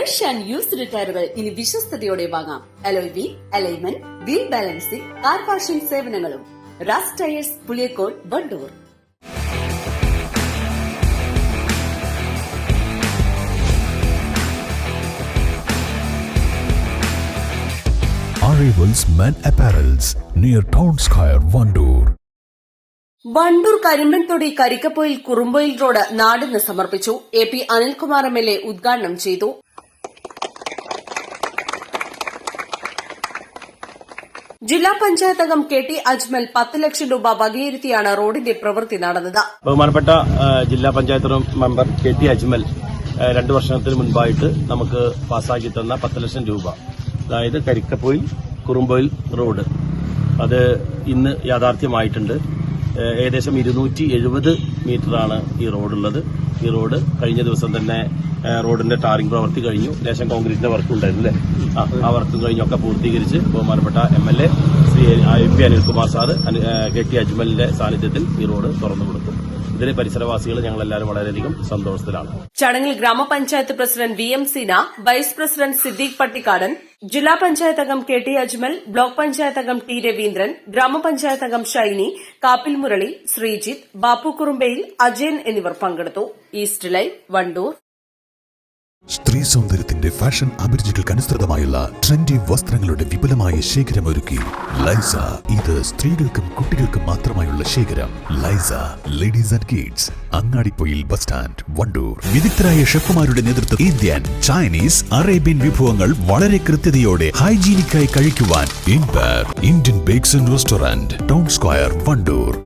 Fresh and used ടയറുകൾ ഇനി വിശ്വസ്തയോടെ വാങ്ങാം. Alloy wheel, alignment, wheel balancing, car washing സേവനങ്ങളും. Raz tyres, Puliyakode, Vandoor. Arrivals Men Apparels near Town Square, Vandoor. Vandoor Karimbanthodi Karikkapoyil Kurumboyil road നാടിന് സമർപ്പിച്ചു. AP അനിൽകുമാർ MLA ഉദ്ഘാടനം ചെയ്തു. ജില്ലാ പഞ്ചായത്ത് അംഗം KT അജ്മൽ 10 ലക്ഷം രൂപ വകയിരുത്തിയാണ് റോഡിന്റെ പ്രവൃത്തി നടന്നത്. ബഹുമാനപ്പെട്ട ജില്ലാ പഞ്ചായത്ത് മെമ്പർ KT അജ്മൽ 2 വർഷത്തിന് മുൻപായിട്ട് നമുക്ക് പാസ്സാക്കി തന്ന 10 ലക്ഷം രൂപ, അതായത് കരിക്കപ്പൊയിൽ കുറുമ്പൊയിൽ റോഡ്, അത് ഇന്ന് യാഥാർത്ഥ്യമായിട്ടുണ്ട്. ഏകദേശം 270 മീറ്ററാണ് ഈ റോഡുള്ളത്. ഈ റോഡ് കഴിഞ്ഞ ദിവസം തന്നെ റോഡിന്റെ ടാറിംഗ് പ്രവൃത്തി കഴിഞ്ഞു. ലേശം കോൺക്രീറ്റിന്റെ വർക്ക് ഉണ്ടായിരുന്നില്ലേ, ആ വർക്കും കഴിഞ്ഞൊക്കെ പൂർത്തീകരിച്ച് ബഹുമാനപ്പെട്ട MLA Shri AP Anilkumar sir KT അജ്മലിന്റെ സാന്നിധ്യത്തിൽ ഈ റോഡ് തുറന്നു കൊടുക്കും. ഇതിലെ പരിസരവാസികൾ ഞങ്ങളെല്ലാവരും വളരെയധികം സന്തോഷത്തിലാണ്. ചടങ്ങിൽ ഗ്രാമപഞ്ചായത്ത് president VM Seena, vice president Siddique Pattikkadan, ജില്ലാ പഞ്ചായത്ത് അംഗം KT അജ്മൽ, ബ്ലോക്ക് പഞ്ചായത്ത് അംഗം T രവീന്ദ്രൻ, ഗ്രാമപഞ്ചായത്ത് അംഗം ഷൈനി, കാപ്പിൽ മുരളി, ശ്രീജിത്ത്, ബാപ്പു കുറുമ്പയിൽ, അജയൻ എന്നിവർ പങ്കെടുത്തു. East live, Wandoor. സ്ത്രീ സൗന്ദര്യത്തിന്റെ ഫാഷൻ അഭിരുചികൾക്കനുസൃതമായുള്ള ട്രെൻഡി വസ്ത്രങ്ങളുടെ വിപുലമായ ശേഖരമൊരുക്കി ലൈസ. ഇത് സ്ത്രീകൾക്കും കുട്ടികൾക്കും മാത്രമായുള്ള ശേഖരം. ലൈസ ladies and kids, Angadipoyil bus stand, Wandoor. വിദഗ്ധരായ ഷെഫുമാരുടെ നേതൃത്വം ഇന്ത്യൻ, ചൈനീസ്, അറേബ്യൻ വിഭവങ്ങൾ വളരെ കൃത്യതയോടെ ഹൈജീനിക്കായി കഴിക്കുവാൻ Indian bakes and restaurant, town square, Wandoor.